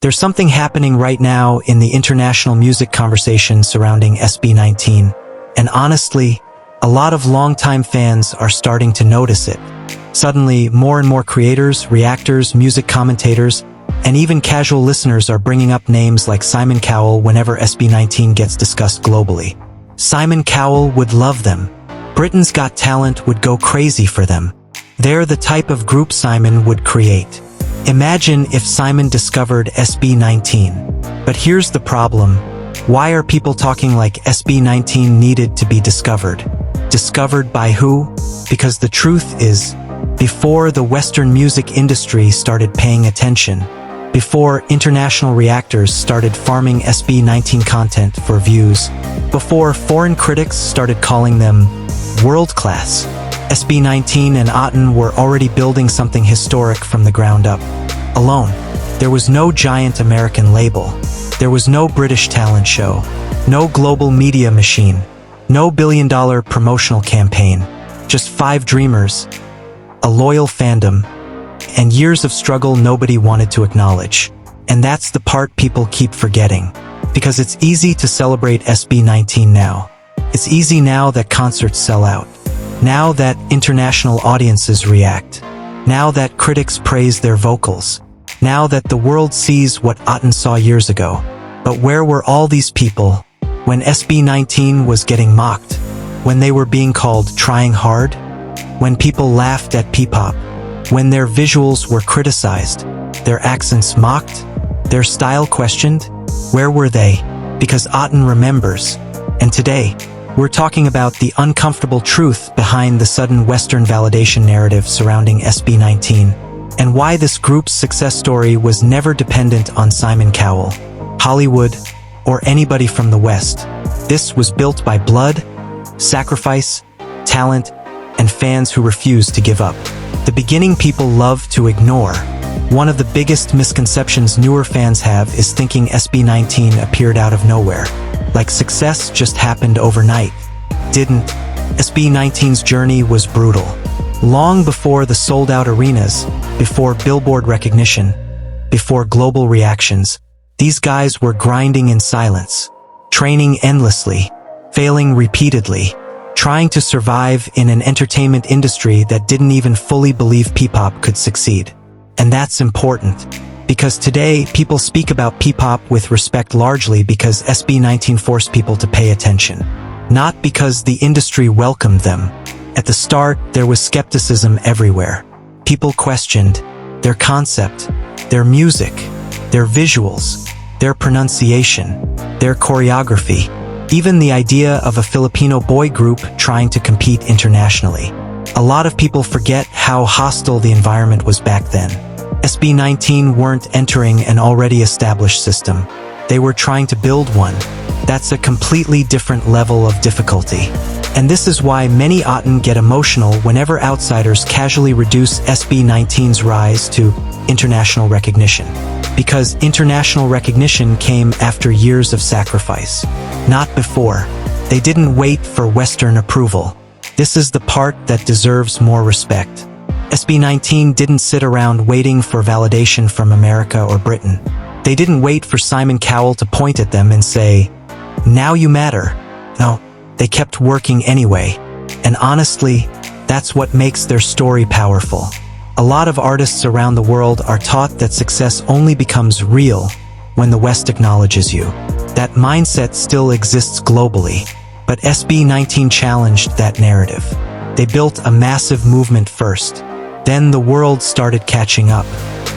There's something happening right now in the international music conversation surrounding SB19, and honestly, a lot of longtime fans are starting to notice it. Suddenly, more and more creators, reactors, music commentators, and even casual listeners are bringing up names like Simon Cowell whenever SB19 gets discussed globally. Simon Cowell would love them. Britain's Got Talent would go crazy for them. They're the type of group Simon would create. Imagine if Simon discovered SB19. But here's the problem. Why are people talking like SB19 needed to be discovered? Discovered by who? Because the truth is, before the Western music industry started paying attention, before international reactors started farming SB19 content for views, before foreign critics started calling them world-class, SB19 and Aten were already building something historic from the ground up. Alone, there was no giant American label. There was no British talent show, no global media machine, no billion-dollar promotional campaign, just 5 dreamers, a loyal fandom, and years of struggle nobody wanted to acknowledge. And that's the part people keep forgetting. Because it's easy to celebrate SB19 now. It's easy now that concerts sell out. Now that international audiences react. Now that critics praise their vocals. Now that the world sees what Aten saw years ago. But where were all these people when SB19 was getting mocked? When they were being called trying hard? When people laughed at P-pop? When their visuals were criticized? Their accents mocked? Their style questioned? Where were they? Because Aten remembers. And today, we're talking about the uncomfortable truth behind the sudden Western validation narrative surrounding SB19, and why this group's success story was never dependent on Simon Cowell, Hollywood, or anybody from the West. This was built by blood, sacrifice, talent, and fans who refused to give up. The beginning people love to ignore. One of the biggest misconceptions newer fans have is thinking SB19 appeared out of nowhere. Like success just happened overnight. Didn't. SB19's journey was brutal. Long before the sold-out arenas, before Billboard recognition, before global reactions, these guys were grinding in silence, training endlessly, failing repeatedly, trying to survive in an entertainment industry that didn't even fully believe P-pop could succeed. And that's important. Because today, people speak about P-pop with respect largely because SB19 forced people to pay attention. Not because the industry welcomed them. At the start, there was skepticism everywhere. People questioned their concept, their music, their visuals, their pronunciation, their choreography, even the idea of a Filipino boy group trying to compete internationally. A lot of people forget how hostile the environment was back then. SB19 weren't entering an already established system. They were trying to build one. That's a completely different level of difficulty. And this is why many Aten get emotional whenever outsiders casually reduce SB19's rise to international recognition. Because international recognition came after years of sacrifice. Not before. They didn't wait for Western approval. This is the part that deserves more respect. SB19 didn't sit around waiting for validation from America or Britain. They didn't wait for Simon Cowell to point at them and say, "Now you matter." No, they kept working anyway. And honestly, that's what makes their story powerful. A lot of artists around the world are taught that success only becomes real when the West acknowledges you. That mindset still exists globally, but SB19 challenged that narrative. They built a massive movement first. Then the world started catching up,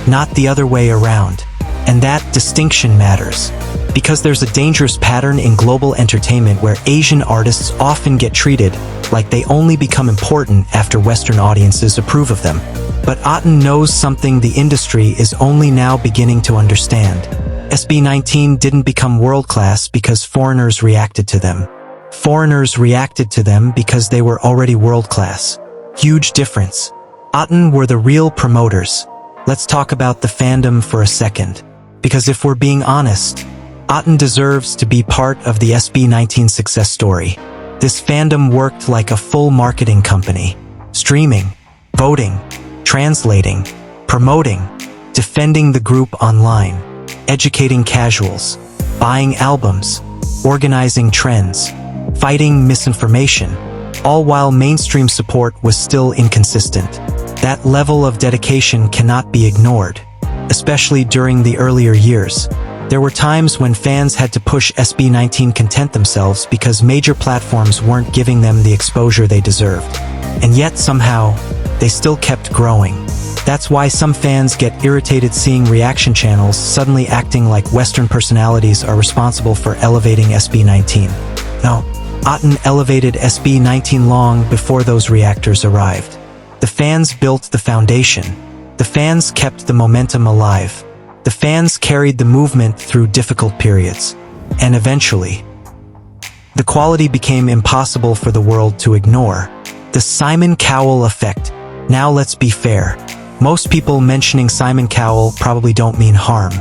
not the other way around. And that distinction matters, because there's a dangerous pattern in global entertainment where Asian artists often get treated like they only become important after Western audiences approve of them. But Aten knows something the industry is only now beginning to understand. SB19 didn't become world-class because foreigners reacted to them. Foreigners reacted to them because they were already world-class. Huge difference. Aten were the real promoters. Let's talk about the fandom for a second. Because if we're being honest, Aten deserves to be part of the SB19 success story. This fandom worked like a full marketing company. Streaming, voting, translating, promoting, defending the group online. educating casuals, buying albums, organizing trends, fighting misinformation, all while mainstream support was still inconsistent. That level of dedication cannot be ignored, especially during the earlier years. There were times when fans had to push SB19 content themselves because major platforms weren't giving them the exposure they deserved. And yet somehow, they still kept growing. That's why some fans get irritated seeing reaction channels suddenly acting like Western personalities are responsible for elevating SB19. No, Aten elevated SB19 long before those reactors arrived. The fans built the foundation. The fans kept the momentum alive. The fans carried the movement through difficult periods. And eventually, the quality became impossible for the world to ignore. The Simon Cowell effect. Now let's be fair. Most people mentioning Simon Cowell probably don't mean harm.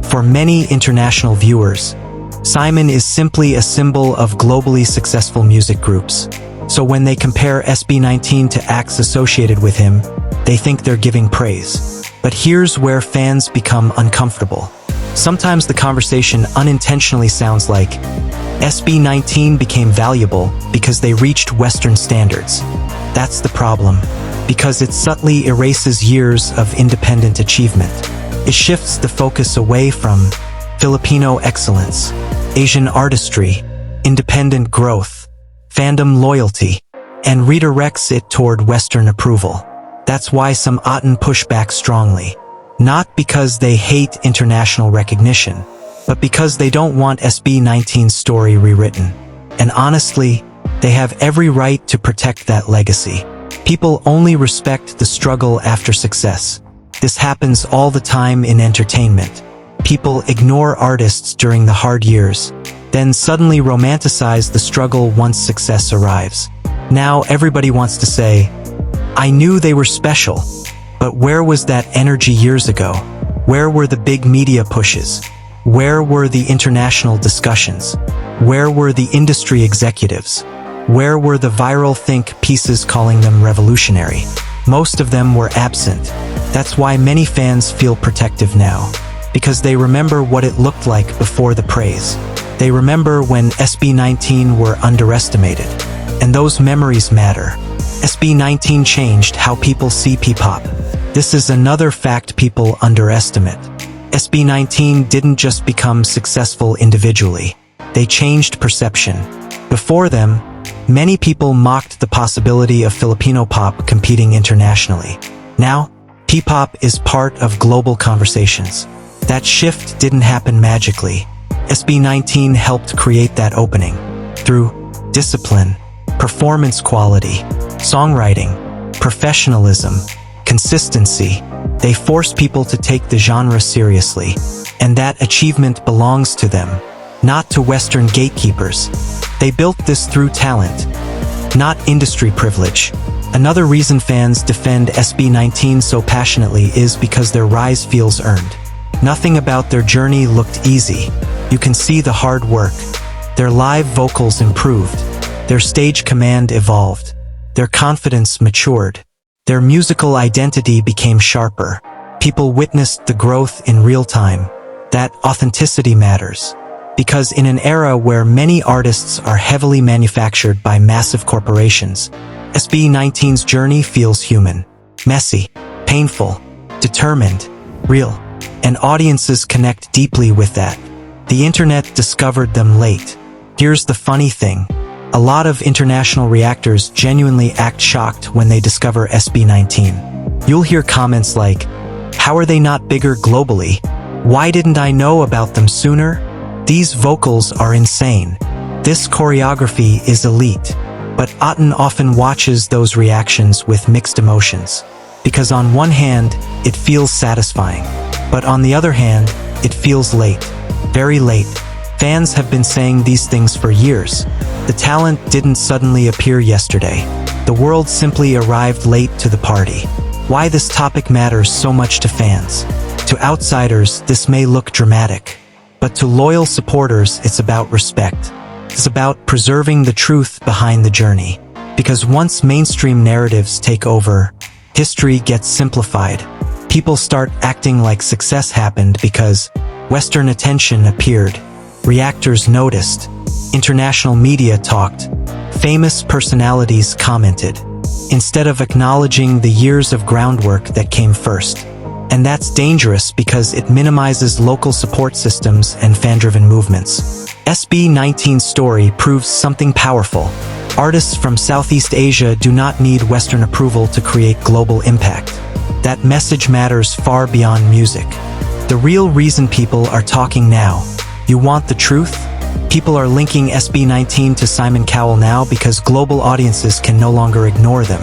For many international viewers, Simon is simply a symbol of globally successful music groups. So when they compare SB19 to acts associated with him, they think they're giving praise. But here's where fans become uncomfortable. Sometimes the conversation unintentionally sounds like, SB19 became valuable because they reached Western standards. That's the problem, because it subtly erases years of independent achievement. It shifts the focus away from Filipino excellence, Asian artistry, independent growth, fandom loyalty, and redirects it toward Western approval. That's why some Aten push back strongly. Not because they hate international recognition, but because they don't want SB19's story rewritten. And honestly, they have every right to protect that legacy. People only respect the struggle after success. This happens all the time in entertainment. People ignore artists during the hard years, then suddenly romanticize the struggle once success arrives. Now everybody wants to say, I knew they were special, but where was that energy years ago? Where were the big media pushes? Where were the international discussions? Where were the industry executives? Where were the viral think pieces calling them revolutionary? Most of them were absent. That's why many fans feel protective now, because they remember what it looked like before the praise. They remember when SB19 were underestimated, and those memories matter. SB19 changed how people see P-pop. This is another fact people underestimate. SB19 didn't just become successful individually. They changed perception. Before them, many people mocked the possibility of Filipino pop competing internationally. Now, P-pop is part of global conversations. That shift didn't happen magically. SB19 helped create that opening. Through discipline, performance quality, songwriting, professionalism, consistency, they forced people to take the genre seriously. And that achievement belongs to them, not to Western gatekeepers. They built this through talent, not industry privilege. Another reason fans defend SB19 so passionately is because their rise feels earned. Nothing about their journey looked easy. You can see the hard work. Their live vocals improved. Their stage command evolved. Their confidence matured. Their musical identity became sharper. People witnessed the growth in real time. That authenticity matters. Because in an era where many artists are heavily manufactured by massive corporations, SB19's journey feels human, messy, painful, determined, real, and audiences connect deeply with that. The internet discovered them late. Here's the funny thing. A lot of international reactors genuinely act shocked when they discover SB19. You'll hear comments like, how are they not bigger globally? Why didn't I know about them sooner? These vocals are insane. This choreography is elite. But Aten often watches those reactions with mixed emotions. Because on one hand, it feels satisfying. But on the other hand, it feels late. Very late. Fans have been saying these things for years. The talent didn't suddenly appear yesterday. The world simply arrived late to the party. Why this topic matters so much to fans. To outsiders, this may look dramatic. But to loyal supporters, it's about respect. It's about preserving the truth behind the journey. Because once mainstream narratives take over, history gets simplified. People start acting like success happened because Western attention appeared. Reactors noticed. International media talked. Famous personalities commented. Instead of acknowledging the years of groundwork that came first. And that's dangerous because it minimizes local support systems and fan-driven movements. SB19's story proves something powerful. Artists from Southeast Asia do not need Western approval to create global impact. That message matters far beyond music. The real reason people are talking now. You want the truth? People are linking SB19 to Simon Cowell now because global audiences can no longer ignore them.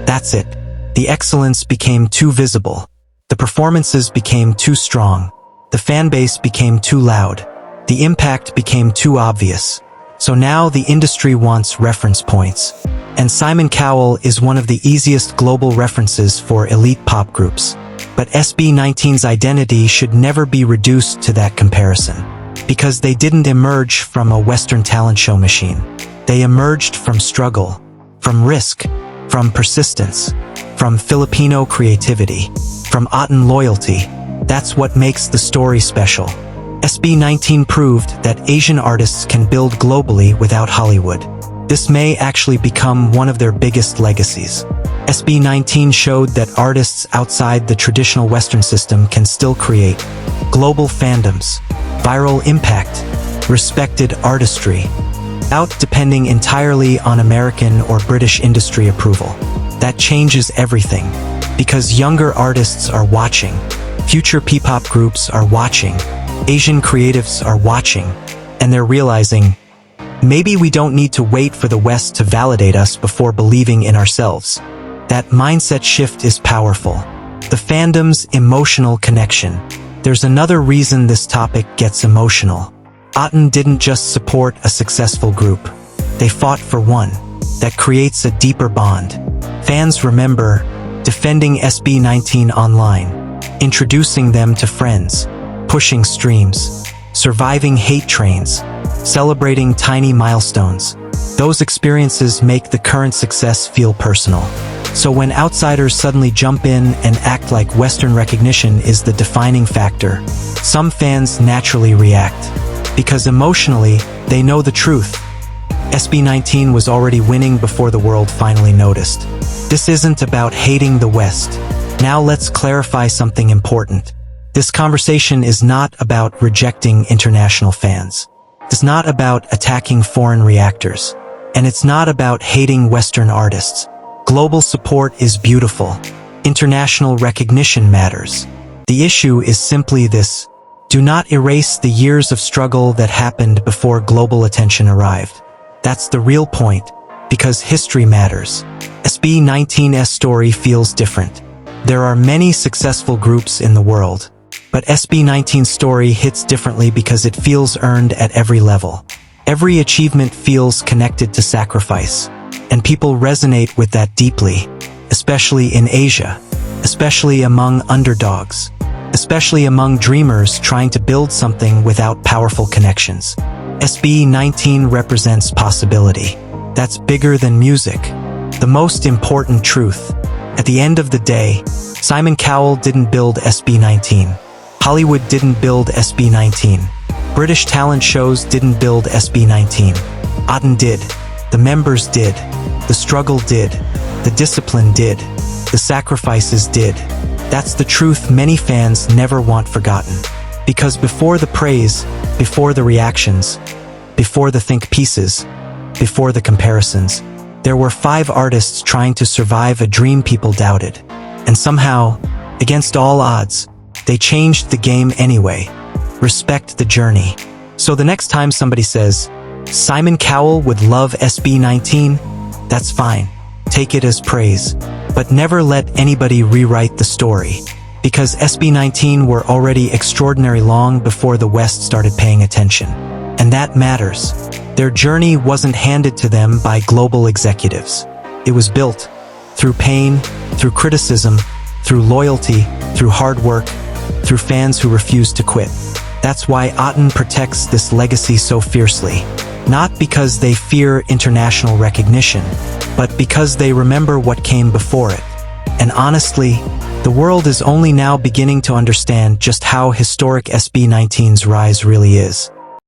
That's it. The excellence became too visible. The performances became too strong. The fan base became too loud. The impact became too obvious. So now the industry wants reference points. And Simon Cowell is one of the easiest global references for elite pop groups. But SB19's identity should never be reduced to that comparison. Because they didn't emerge from a Western talent show machine. They emerged from struggle, from risk, from persistence, from Filipino creativity, from Aten loyalty. That's what makes the story special. SB19 proved that Asian artists can build globally without Hollywood. This may actually become one of their biggest legacies. SB19 showed that artists outside the traditional Western system can still create global fandoms, viral impact, respected artistry, without depending entirely on American or British industry approval. That changes everything, because younger artists are watching, future P-pop groups are watching, Asian creatives are watching, and they're realizing, maybe we don't need to wait for the West to validate us before believing in ourselves. That mindset shift is powerful. The fandom's emotional connection. There's another reason this topic gets emotional. Aten didn't just support a successful group. They fought for one. That creates a deeper bond. Fans remember defending SB19 online, introducing them to friends, pushing streams, surviving hate trains, celebrating tiny milestones. Those experiences make the current success feel personal. So when outsiders suddenly jump in and act like Western recognition is the defining factor, some fans naturally react. Because emotionally, they know the truth. SB19 was already winning before the world finally noticed. This isn't about hating the West. Now let's clarify something important. This conversation is not about rejecting international fans. It's not about attacking foreign reactors. And it's not about hating Western artists. Global support is beautiful. International recognition matters. The issue is simply this. Do not erase the years of struggle that happened before global attention arrived. That's the real point, because history matters. SB19's story feels different. There are many successful groups in the world. But SB19's story hits differently because it feels earned at every level. Every achievement feels connected to sacrifice. And people resonate with that deeply, especially in Asia, especially among underdogs, especially among dreamers trying to build something without powerful connections. SB19 represents possibility. That's bigger than music. The most important truth. At the end of the day, Simon Cowell didn't build SB19. Hollywood didn't build SB19. British talent shows didn't build SB19. Aten did. The members did. The struggle did. The discipline did. The sacrifices did. That's the truth many fans never want forgotten. Because before the praise, before the reactions, before the think pieces, before the comparisons, there were 5 artists trying to survive a dream people doubted. And somehow, against all odds, they changed the game anyway. Respect the journey. So the next time somebody says, Simon Cowell would love SB19, that's fine. Take it as praise. But never let anybody rewrite the story. Because SB19 were already extraordinary long before the West started paying attention. And that matters. Their journey wasn't handed to them by global executives. It was built through pain, through criticism, through loyalty, through hard work, through fans who refused to quit. That's why Aten protects this legacy so fiercely. Not because they fear international recognition, but because they remember what came before it. And honestly, The world is only now beginning to understand just how historic SB19's rise really is.